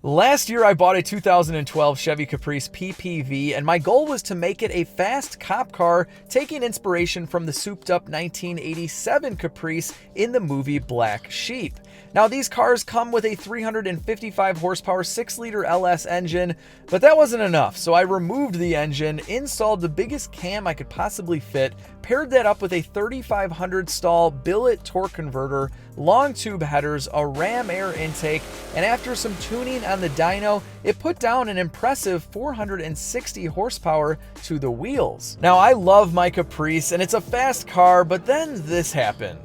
Last year, I bought a 2012 Chevy Caprice PPV, and my goal was to make it a fast cop car, taking inspiration from the souped-up 1987 Caprice in the movie Black Sheep. Now, these cars come with a 355 horsepower 6-liter LS engine, but that wasn't enough, so I removed the engine, installed the biggest cam I could possibly fit, paired that up with a 3500 stall billet torque converter, long tube headers, a ram air intake, and after some tuning on the dyno, it put down an impressive 460 horsepower to the wheels. Now, I love my Caprice, and it's a fast car, but then this happened.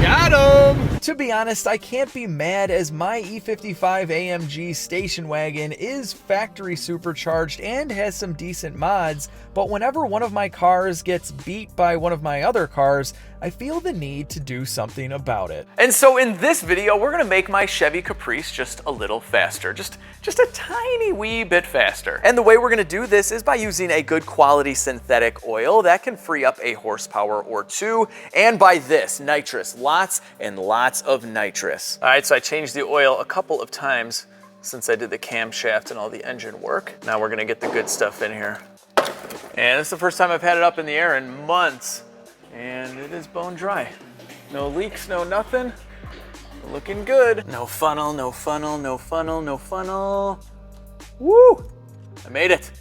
Got him! To be honest, I can't be mad as my E55 AMG station wagon is factory supercharged and has some decent mods, but whenever one of my cars gets beat by one of my other cars, I feel the need to do something about it. And so in this video, we're gonna make my Chevy Caprice just a little faster, just a tiny wee bit faster. And the way we're gonna do this is by using a good quality synthetic oil that can free up a horsepower or two, and by this, nitrous, lots and lots of nitrous. All right, so I changed the oil a couple of times since I did the camshaft and all the engine work. Now we're gonna get the good stuff in here. And it's the first time I've had it up in the air in months. And it is bone dry. No leaks, no nothing. Looking good. No funnel, no funnel, no funnel, no funnel. Woo! I made it.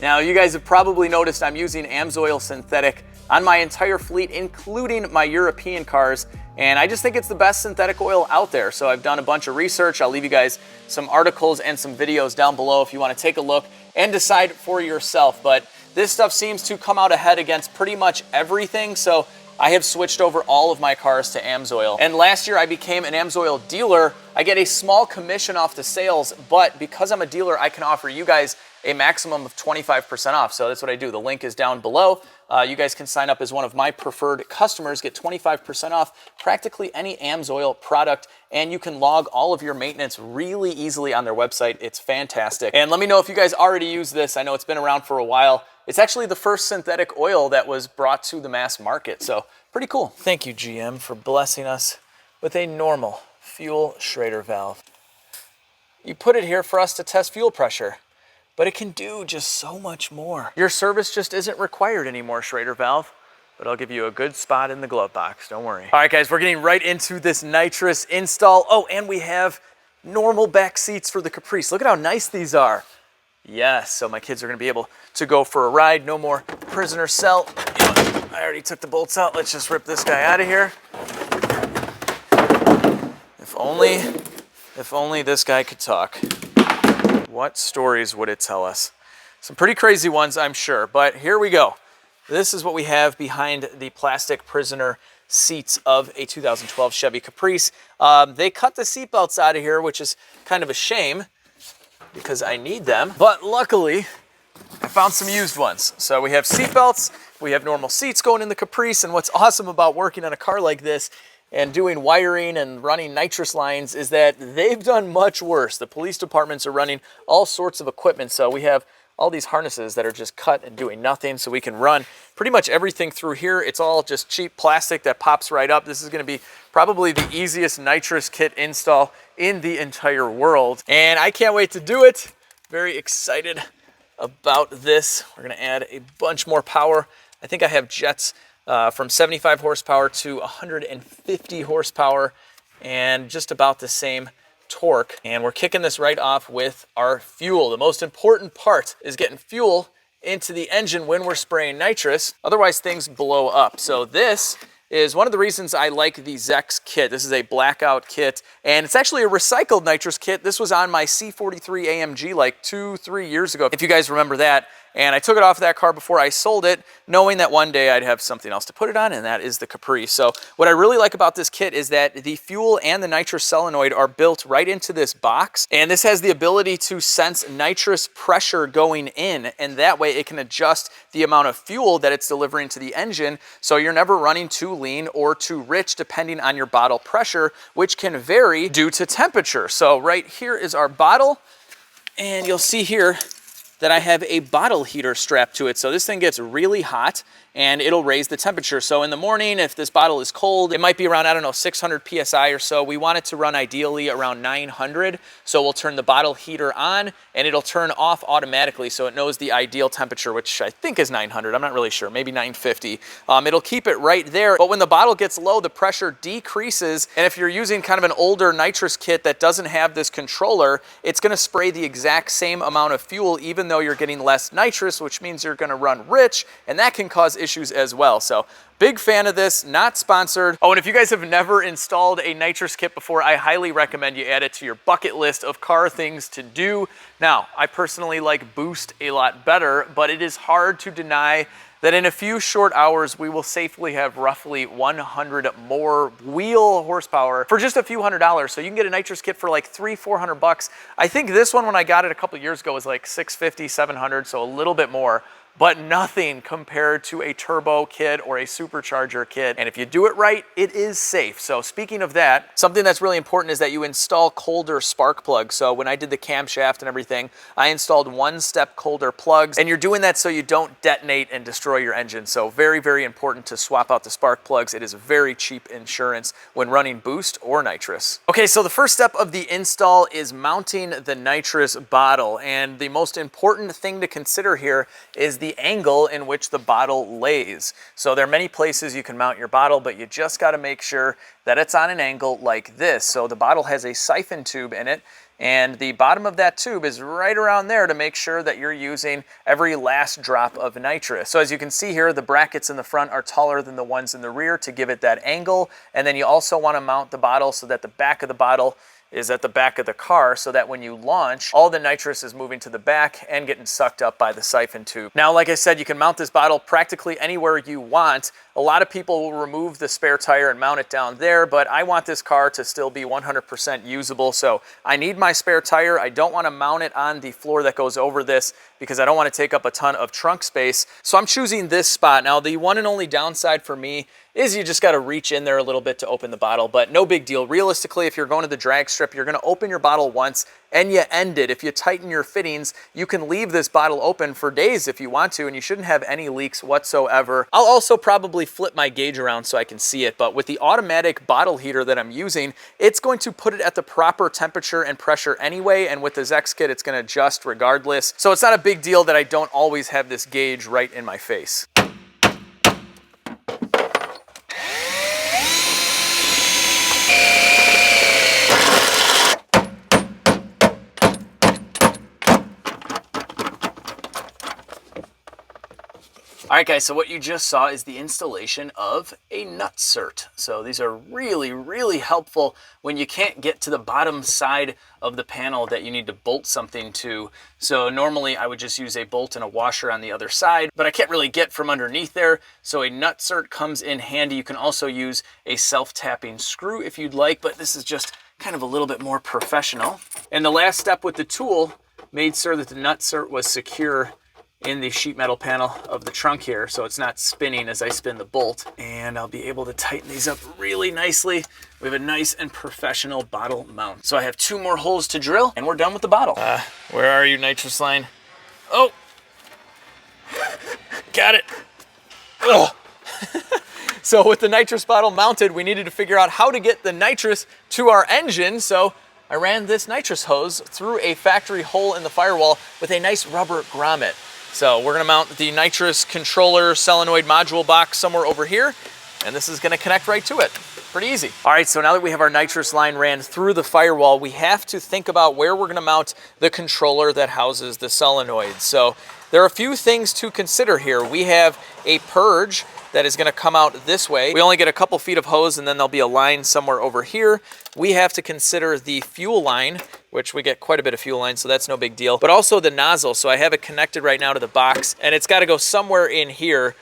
Now, you guys have probably noticed I'm using AMSOIL synthetic on my entire fleet, including my European cars. And I just think it's the best synthetic oil out there. So I've done a bunch of research. I'll leave you guys some articles and some videos down below if you want to take a look and decide for yourself. But this stuff seems to come out ahead against pretty much everything, so I have switched over all of my cars to AMSOIL. And last year I became an AMSOIL dealer. I get a small commission off the sales, but because I'm a dealer, I can offer you guys a maximum of 25% off. So that's what I do. The link is down below. You guys can sign up as one of my preferred customers, get 25% off practically any AMSOIL product, and you can log all of your maintenance really easily on their website. It's fantastic. And let me know if you guys already use this. I know it's been around for a while. It's actually the first synthetic oil that was brought to the mass market, so pretty cool. Thank you, GM, for blessing us with a normal fuel Schrader valve. You put it here for us to test fuel pressure, but it can do just so much more. Your service just isn't required anymore, Schrader valve, but I'll give you a good spot in the glove box, don't worry. All right, guys, we're getting right into this nitrous install. Oh, and we have normal back seats for the Caprice. Look at how nice these are. Yes, so my kids are gonna be able to go for a ride. No more prisoner cell. You know, I already took the bolts out. Let's just rip this guy out of here. If only this guy could talk. What stories would it tell us? Some pretty crazy ones, I'm sure, but here we go. This is what we have behind the plastic prisoner seats of a 2012 Chevy Caprice. They cut the seatbelts out of here, which is kind of a shame because I need them, but luckily I found some used ones. So we have seatbelts, we have normal seats going in the Caprice, and what's awesome about working on a car like this and doing wiring and running nitrous lines is that they've done much worse. The police departments are running all sorts of equipment, so we have all these harnesses that are just cut and doing nothing, so we can run pretty much everything through here. It's all just cheap plastic that pops right up. This is gonna be probably the easiest nitrous kit install in the entire world, and I can't wait to do it. Very excited about this. We're gonna add a bunch more power. I think I have jets from 75 horsepower to 150 horsepower and just about the same torque. And we're kicking this right off with our fuel. The most important part is getting fuel into the engine when we're spraying nitrous. Otherwise things blow up. So this is one of the reasons I like the Zex kit. This is a blackout kit, and it's actually a recycled nitrous kit. This was on my C43 AMG like 2-3 years ago, if you guys remember that. And I took it off that car before I sold it, knowing that one day I'd have something else to put it on, and that is the Caprice. So what I really like about this kit is that the fuel and the nitrous solenoid are built right into this box, and this has the ability to sense nitrous pressure going in, and that way it can adjust the amount of fuel that it's delivering to the engine, so you're never running too lean or too rich depending on your bottle pressure, which can vary due to temperature. So right here is our bottle, and you'll see here that I have a bottle heater strapped to it. So this thing gets really hot and it'll raise the temperature. So in the morning, if this bottle is cold, it might be around, I don't know, 600 PSI or so. We want it to run ideally around 900. So we'll turn the bottle heater on and it'll turn off automatically. So it knows the ideal temperature, which I think is 900. I'm not really sure, maybe 950. It'll keep it right there. But when the bottle gets low, the pressure decreases. And if you're using kind of an older nitrous kit that doesn't have this controller, it's gonna spray the exact same amount of fuel, even though you're getting less nitrous, which means you're gonna run rich, and that can cause issues as well. So big fan of this, not sponsored. Oh, and if you guys have never installed a nitrous kit before, I highly recommend you add it to your bucket list of car things to do. Now, I personally like Boost a lot better, but it is hard to deny that in a few short hours, we will safely have roughly 100 more wheel horsepower for just a few $100s. So you can get a nitrous kit for like $300-400 bucks. I think this one, when I got it a couple years ago, was like $650-700, so a little bit more, but nothing compared to a turbo kit or a supercharger kit. And if you do it right, it is safe. So speaking of that, something that's really important is that you install colder spark plugs. So when I did the camshaft and everything, I installed 1-step colder plugs, and you're doing that so you don't detonate and destroy your engine. So very, very important to swap out the spark plugs. It is very cheap insurance when running Boost or nitrous. Okay, so the first step of the install is mounting the nitrous bottle. And the most important thing to consider here is the angle in which the bottle lays. So there are many places you can mount your bottle, but you just got to make sure that it's on an angle like this. So the bottle has a siphon tube in it, and the bottom of that tube is right around there to make sure that you're using every last drop of nitrous. So as you can see here, the brackets in the front are taller than the ones in the rear to give it that angle. And then you also want to mount the bottle so that the back of the bottle is at the back of the car, so that when you launch, all the nitrous is moving to the back and getting sucked up by the siphon tube. Now, like I said, you can mount this bottle practically anywhere you want. A lot of people will remove the spare tire and mount it down there, but I want this car to still be 100% usable, so I need my spare tire. I don't want to mount it on the floor that goes over this because I don't want to take up a ton of trunk space. So I'm choosing this spot. Now, the one and only downside for me is you just got to reach in there a little bit to open the bottle, but no big deal. Realistically, if you're going to the drag strip, you're going to open your bottle once and you end it. If you tighten your fittings, you can leave this bottle open for days if you want to, and you shouldn't have any leaks whatsoever. I'll also probably flip my gauge around so I can see it, but with the automatic bottle heater that I'm using, it's going to put it at the proper temperature and pressure anyway, and with the Zex kit, it's going to adjust regardless. So it's not a big deal that I don't always have this gauge right in my face. All right, guys, so what you just saw is the installation of a nut cert. So these are really, really helpful when you can't get to the bottom side of the panel that you need to bolt something to. So normally I would just use a bolt and a washer on the other side, but I can't really get from underneath there. So a nut cert comes in handy. You can also use a self-tapping screw if you'd like, but this is just kind of a little bit more professional. And the last step with the tool made sure that the nut cert was secure in the sheet metal panel of the trunk here, so it's not spinning as I spin the bolt. And I'll be able to tighten these up really nicely. We have a nice and professional bottle mount. So I have 2 more holes to drill and we're done with the bottle. Where are you, nitrous line? Oh, got it. Oh. So with the nitrous bottle mounted, we needed to figure out how to get the nitrous to our engine. So I ran this nitrous hose through a factory hole in the firewall with a nice rubber grommet. So we're gonna mount the nitrous controller solenoid module box somewhere over here, and this is gonna connect right to it. Pretty easy. All right, so now that we have our nitrous line ran through the firewall, we have to think about where we're gonna mount the controller that houses the solenoid. So there are a few things to consider here. We have a purge that is gonna come out this way. We only get a couple feet of hose and then there'll be a line somewhere over here. We have to consider the fuel line, which we get quite a bit of fuel line, so that's no big deal. But also the nozzle, so I have it connected right now to the box, and it's gotta go somewhere in here,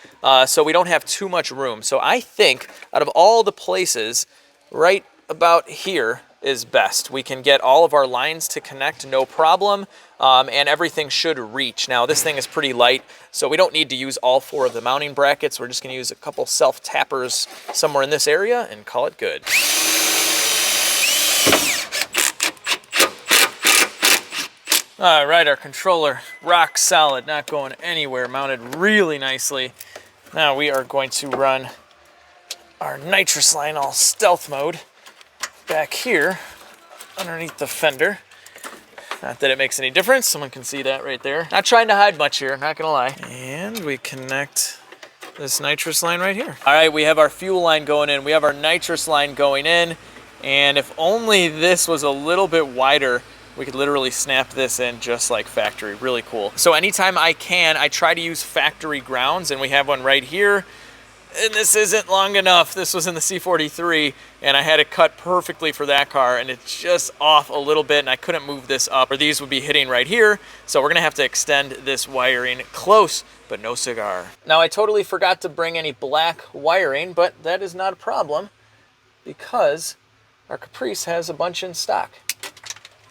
so we don't have too much room. So I think out of all the places, right about here is best. We can get all of our lines to connect, no problem, and everything should reach. Now this thing is pretty light, so we don't need to use all 4 of the mounting brackets. We're just gonna use a couple self-tappers somewhere in this area and call it good. All right, our controller, rock solid, not going anywhere, mounted really nicely. Now we are going to run our nitrous line all stealth mode back here underneath the fender. Not that it makes any difference, someone can see that right there. Not trying to hide much here, not gonna lie. And we connect this nitrous line right here. All right, we have our fuel line going in, we have our nitrous line going in, and if only this was a little bit wider, we could literally snap this in just like factory, really cool. So anytime I can, I try to use factory grounds, and we have one right here. And this isn't long enough. This was in the C43, and I had it cut perfectly for that car, and it's just off a little bit, and I couldn't move this up, or these would be hitting right here. So we're gonna have to extend this wiring close, but no cigar. Now I totally forgot to bring any black wiring, but that is not a problem because our Caprice has a bunch in stock.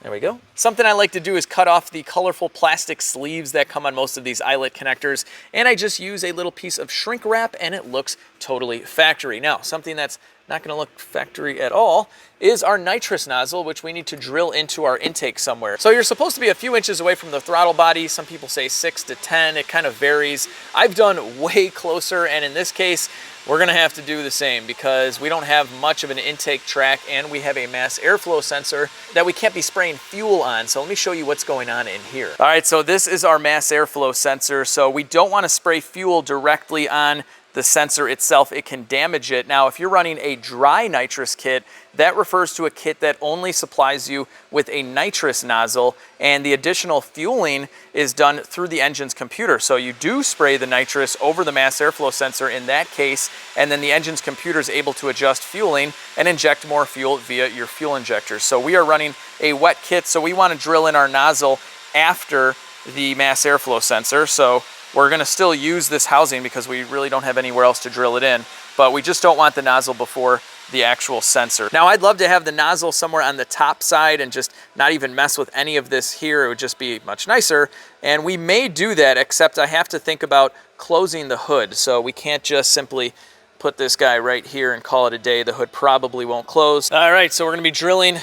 There we go. Something I like to do is cut off the colorful plastic sleeves that come on most of these eyelet connectors, and I just use a little piece of shrink wrap and it looks totally factory. Now, something that's not gonna look factory at all is our nitrous nozzle, which we need to drill into our intake somewhere. So you're supposed to be a few inches away from the throttle body. Some people say 6 to 10, it kind of varies. I've done way closer, and in this case, we're gonna have to do the same because we don't have much of an intake track, and we have a mass airflow sensor that we can't be spraying fuel on. So let me show you what's going on in here. All right, so this is our mass airflow sensor. So we don't wanna spray fuel directly on the sensor itself. It can damage it. Now, if you're running a dry nitrous kit, that refers to a kit that only supplies you with a nitrous nozzle, and the additional fueling is done through the engine's computer. So you do spray the nitrous over the mass airflow sensor in that case, and then the engine's computer is able to adjust fueling and inject more fuel via your fuel injector. So we are running a wet kit, so we want to drill in our nozzle after the mass airflow sensor. So we're gonna still use this housing because we really don't have anywhere else to drill it in, but we just don't want the nozzle before the actual sensor. Now, I'd love to have the nozzle somewhere on the top side and just not even mess with any of this here. It would just be much nicer, and we may do that, except I have to think about closing the hood. So we can't just simply put this guy right here and call it a day. The hood probably won't close. All right, so we're gonna be drilling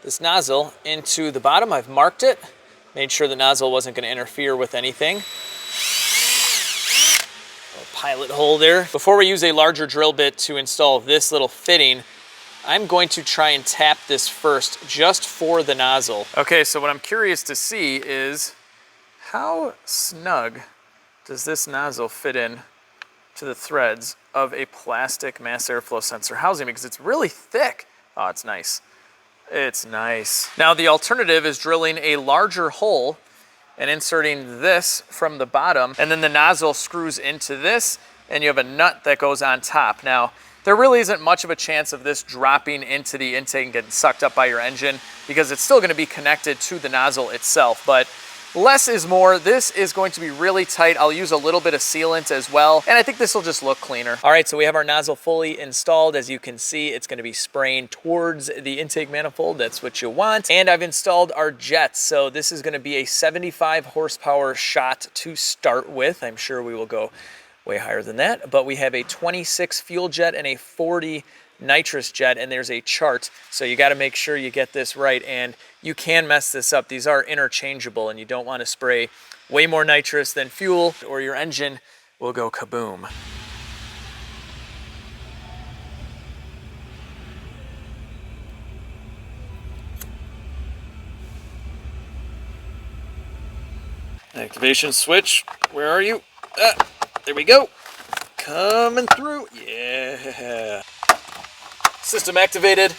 this nozzle into the bottom. I've marked it, made sure the nozzle wasn't gonna interfere with anything. Pilot hole there. Before we use a larger drill bit to install this little fitting, I'm going to try and tap this first just for the nozzle. Okay, so what I'm curious to see is how snug does this nozzle fit in to the threads of a plastic mass airflow sensor housing, because it's really thick. Oh, it's nice. It's nice. Now the alternative is drilling a larger hole and inserting this from the bottom, and then the nozzle screws into this, and you have a nut that goes on top. Now, there really isn't much of a chance of this dropping into the intake and getting sucked up by your engine, because it's still gonna be connected to the nozzle itself, but less is more. This is going to be really tight. I'll use a little bit of sealant as well, and I think this will just look cleaner. All right, so we have our nozzle fully installed. As you can see, it's gonna be spraying towards the intake manifold. That's what you want. And I've installed our jets. So this is gonna be a 75 horsepower shot to start with. I'm sure we will go way higher than that, but we have a 26 fuel jet and a 40 nitrous jet, and there's a chart, so you got to make sure you get this right, and you can mess this up. These are interchangeable, and you don't want to spray way more nitrous than fuel, or your engine will go kaboom. Activation switch, where are you? There we go, coming through, yeah. System activated.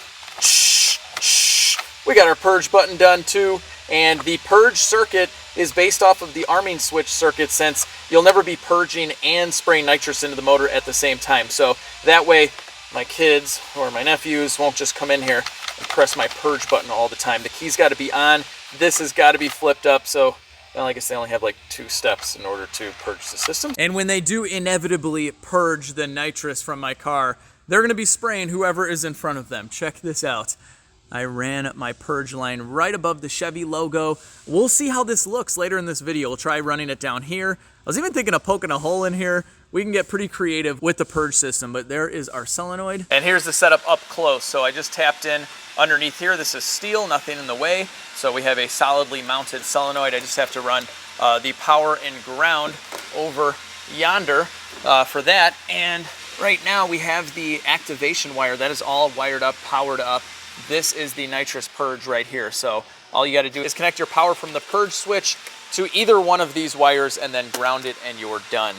We got our purge button done too, and the purge circuit is based off of the arming switch circuit, since you'll never be purging and spraying nitrous into the motor at the same time. So that way my kids or my nephews won't just come in here and press my purge button all the time. The key's got to be on. This has got to be flipped up, so well, I guess they only have like 2 steps in order to purge the system. And when they do inevitably purge the nitrous from my car, they're gonna be spraying whoever is in front of them. Check this out. I ran my purge line right above the Chevy logo. We'll see how this looks later in this video. We'll try running it down here. I was even thinking of poking a hole in here we can get pretty creative with the purge system. But there is our solenoid. And here's the setup up close. So I just tapped in underneath here. This is steel, nothing in the way. So we have a solidly mounted solenoid. I just have to run the power and ground over yonder for that. And right now we have the activation wire. That is all wired up, powered up. This is the nitrous purge right here. So all you got to do is connect your power from the purge switch to either one of these wires and then ground it and you're done.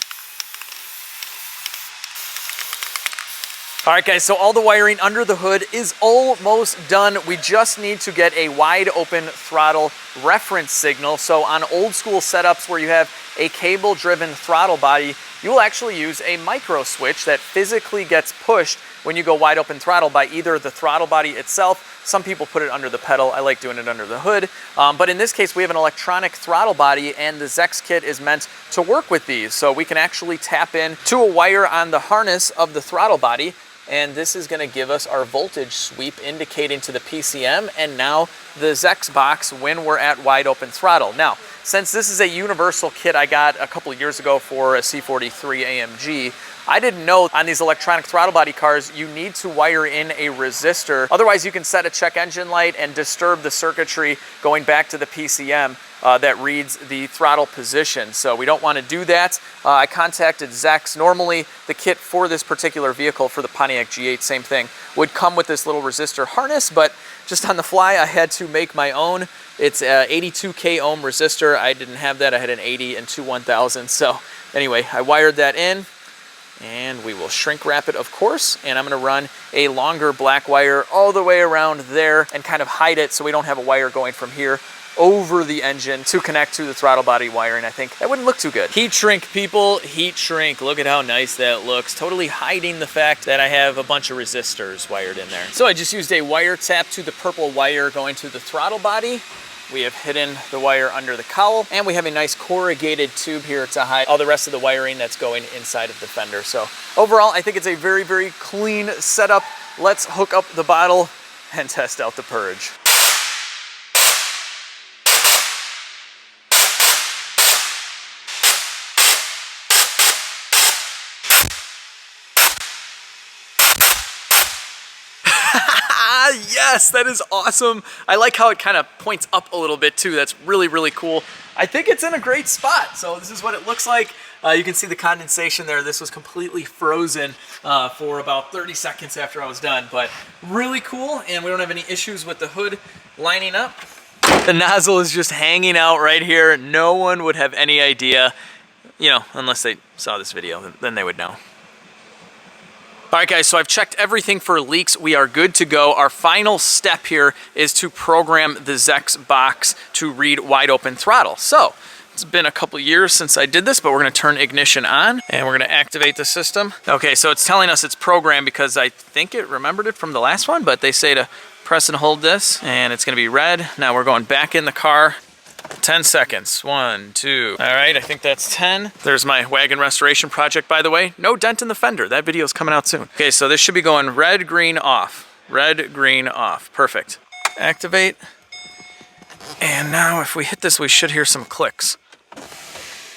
All right, guys, so all the wiring under the hood is almost done. We just need to get a wide open throttle reference signal. So on old school setups where you have a cable driven throttle body, you will actually use a micro switch that physically gets pushed when you go wide open throttle by either the throttle body itself. Some people put it under the pedal. I like doing it under the hood. But in this case, we have an electronic throttle body, and the Zex kit is meant to work with these. So we can actually tap in to a wire on the harness of the throttle body, and this is going to give us our voltage sweep indicating to the PCM and now the Zex box when we're at wide open throttle. Now, since this is a universal kit I got a couple of years ago for a C43 AMG, I didn't know on these electronic throttle body cars you need to wire in a resistor. Otherwise, you can set a check engine light and disturb the circuitry going back to the PCM that reads the throttle position. So we don't want to do that. I contacted Zex. Normally, the kit for this particular vehicle, for the Pontiac G8, same thing, would come with this little resistor harness, but just on the fly, I had to make my own. It's a 82K ohm resistor. I didn't have that. I had an 80 and two 1000. So anyway, I wired that in. And we will shrink wrap it, of course, and I'm going to run a longer black wire all the way around there and kind of hide it so we don't have a wire going from here over the engine to connect to the throttle body wiring. I think that wouldn't look too good. Heat shrink, people, heat shrink. Look at how nice that looks. Totally hiding the fact that I have a bunch of resistors wired in there. So I just used a wire tap to the purple wire going to the throttle body. We have hidden the wire under the cowl, and we have a nice corrugated tube here to hide all the rest of the wiring that's going inside of the fender. So overall, I think it's a very, very clean setup. Let's hook up the bottle and test out the purge. Yes, that is awesome. I like how it kind of points up a little bit too. That's really, really cool. I think it's in a great spot. So this is what it looks like. You can see the condensation there. This was completely frozen for about 30 seconds after I was done, but really cool. And we don't have any issues with the hood lining up. The nozzle is just hanging out right here. No one would have any idea, you know, unless they saw this video, then they would know. All right, guys, so I've checked everything for leaks. We are good to go. Our final step here is to program the Zex box to read wide open throttle. So it's been a couple years since I did this, but we're gonna turn ignition on and we're gonna activate the system. Okay, so it's telling us it's programmed because I think it remembered it from the last one, but they say to press and hold this and it's gonna be red. Now we're going back in the car. 10 seconds. 1, 2. All right, I think that's 10. There's my wagon restoration project, by the way. No dent in the fender. That video is coming out soon. Okay, so this should be going red, green, off. Red, green, off. Perfect. Activate. And now if we hit this, we should hear some clicks.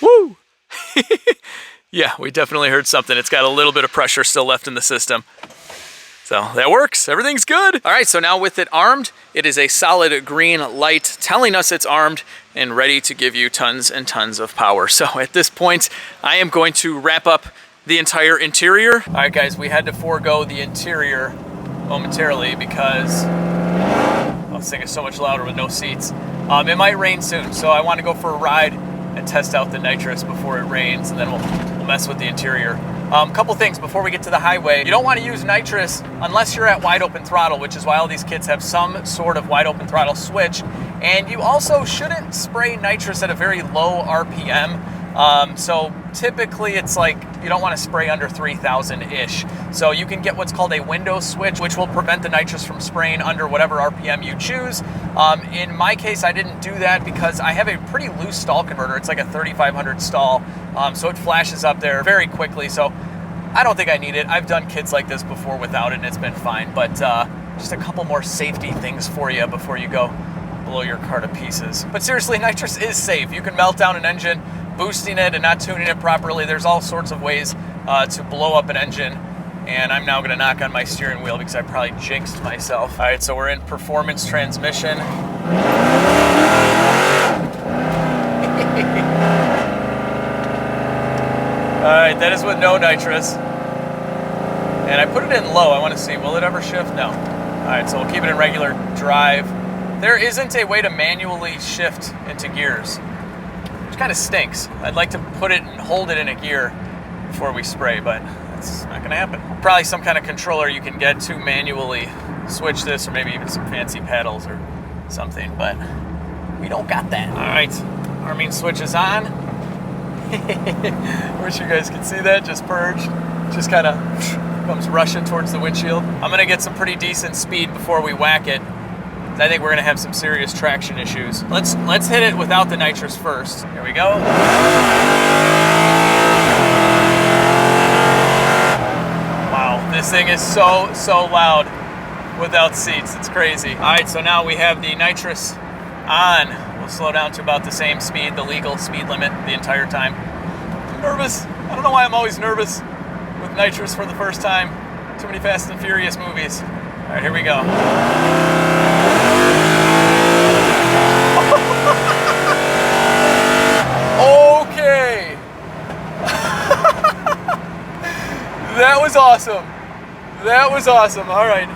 Woo! Yeah, we definitely heard something. It's got a little bit of pressure still left in the system. So that works, everything's good. All right, so now with it armed, it is a solid green light telling us it's armed and ready to give you tons and tons of power. So at this point, I am going to wrap up the entire interior. All right, guys, we had to forego the interior momentarily because this thing is so much louder with no seats. It might rain soon, so I want to go for a ride and test out the nitrous before it rains, and then we'll mess with the interior. Couple things before we get to the highway. You don't want to use nitrous unless you're at wide open throttle, which is why all these kits have some sort of wide open throttle switch. And you also shouldn't spray nitrous at a very low RPM. So typically it's like you don't want to spray under 3,000-ish. So you can get what's called a window switch, which will prevent the nitrous from spraying under whatever RPM you choose. In my case, I didn't do that because I have a pretty loose stall converter. It's like a 3500 stall. So it flashes up there very quickly. So I don't think I need it. I've done kits like this before without it and it's been fine. But just a couple more safety things for you before you go blow your car to pieces. But seriously, nitrous is safe. You can melt down an engine boosting it and not tuning it properly. There's all sorts of ways to blow up an engine. And I'm now gonna knock on my steering wheel because I probably jinxed myself. All right, so we're in performance transmission. All right, that is with no nitrous. And I put it in low. I want to see, will it ever shift? No. All right, so we'll keep it in regular drive. There isn't a way to manually shift into gears, which kind of stinks. I'd like to put it and hold it in a gear before we spray, but that's not gonna happen. Probably some kind of controller you can get to manually switch this, or maybe even some fancy pedals or something, but we don't got that. All right, our main switch is on. Wish you guys could see that, just purged. Just kind of comes rushing towards the windshield. I'm gonna get some pretty decent speed before we whack it. I think we're gonna have some serious traction issues. Let's hit it without the nitrous first. Here we go. Wow, this thing is so loud without seats. It's crazy. All right, so now we have the nitrous on. We'll slow down to about the same speed, the legal speed limit the entire time. I'm nervous. I don't know why I'm always nervous with nitrous for the first time. Too many Fast and Furious movies. All right, here we go. Okay. That was awesome. That was awesome. All right.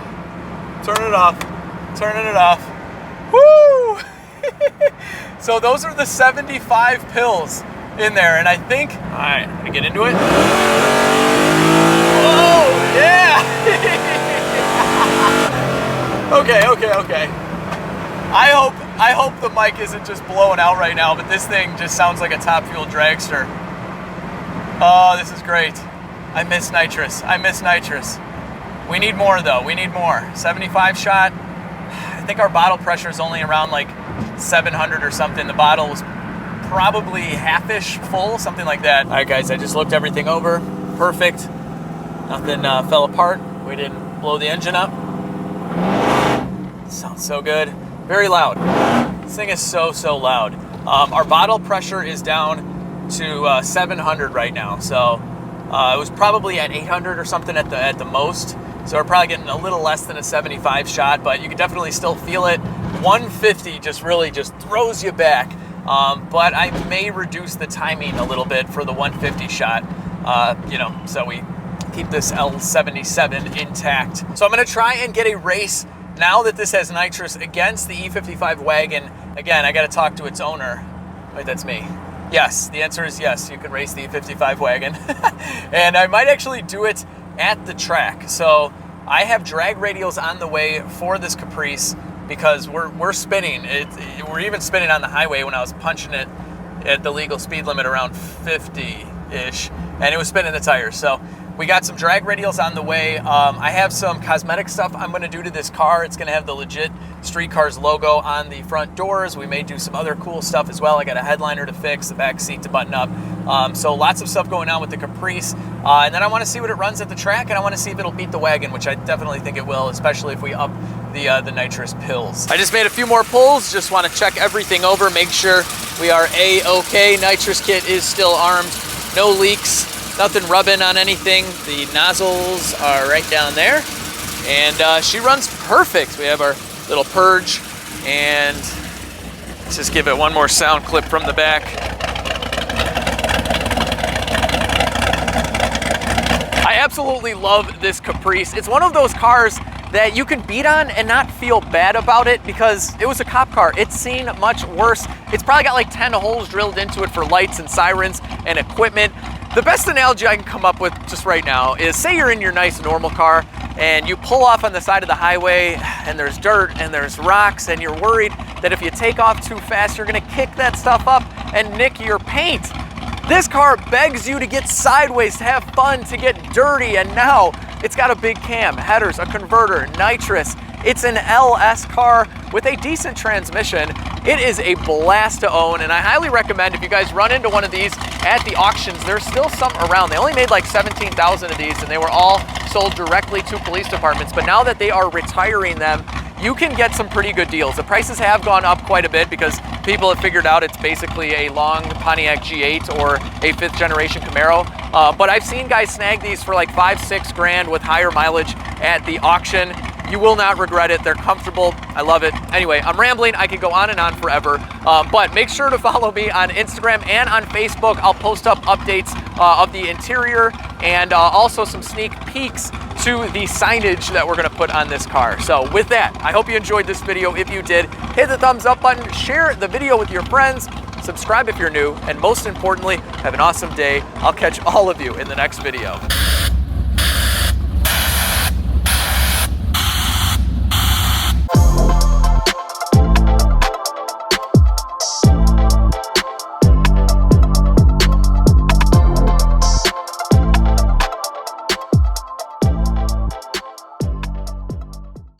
Turning it off. Turning it off. Woo! So those are the 75 pills in there, and I think, all right, I'm gonna get into it. Oh, yeah! Okay. I hope the mic isn't just blowing out right now, but this thing just sounds like a Top Fuel dragster. Oh, this is great. I miss nitrous. We need more though, we need more. 75 shot. I think our bottle pressure is only around like 700 or something. The bottle was probably half-ish full, something like that. All right, guys, I just looked everything over. Perfect. Nothing fell apart. We didn't blow the engine up. Sounds so good. Very loud. This thing is so loud. Our bottle pressure is down to 700 right now. So it was probably at 800 or something at the most. So we're probably getting a little less than a 75 shot, but you can definitely still feel it. 150 just really throws you back. But I may reduce the timing a little bit for the 150 shot, so we keep this L77 intact. So I'm gonna try and get a race now that this has nitrous against the E55 wagon. Again, I gotta talk to its owner. Wait, that's me. Yes, the answer is yes, you can race the E55 wagon. And I might actually do it at the track. So I have drag radials on the way for this Caprice because we're spinning. We're even spinning on the highway when I was punching it at the legal speed limit around 50-ish, and it was spinning the tires. So we got some drag radials on the way. I have some cosmetic stuff I'm gonna do to this car. It's gonna have the legit Street Cars logo on the front doors. We may do some other cool stuff as well. I got a headliner to fix, the back seat to button up. So lots of stuff going on with the Caprice. And then I wanna see what it runs at the track, and I wanna see if it'll beat the wagon, which I definitely think it will, especially if we up the nitrous pills. I just made a few more pulls, just wanna check everything over, make sure we are A-okay. Nitrous kit is still armed, no leaks. Nothing rubbing on anything. The nozzles are right down there. And she runs perfect. We have our little purge. And let's just give it one more sound clip from the back. I absolutely love this Caprice. It's one of those cars that you can beat on and not feel bad about it because it was a cop car. It's seen much worse. It's probably got like 10 holes drilled into it for lights and sirens and equipment. The best analogy I can come up with just right now is, say you're in your nice normal car and you pull off on the side of the highway and there's dirt and there's rocks and you're worried that if you take off too fast, you're gonna kick that stuff up and nick your paint. This car begs you to get sideways, to have fun, to get dirty, and now it's got a big cam, headers, a converter, nitrous. It's an LS car with a decent transmission. It is a blast to own, and I highly recommend if you guys run into one of these at the auctions, there's still some around. They only made like 17,000 of these, and they were all sold directly to police departments, but now that they are retiring them, you can get some pretty good deals. The prices have gone up quite a bit because people have figured out it's basically a long Pontiac G8 or a 5th generation Camaro. But I've seen guys snag these for like 5-6 grand with higher mileage at the auction. You will not regret it. They're comfortable. I love it. Anyway, I'm rambling. I could go on and on forever. But make sure to follow me on Instagram and on Facebook. I'll post up updates of the interior and also some sneak peeks to the signage that we're going to put on this car. So with that, I hope you enjoyed this video. If you did, hit the thumbs up button, share the video with your friends, subscribe if you're new, and most importantly, have an awesome day. I'll catch all of you in the next video.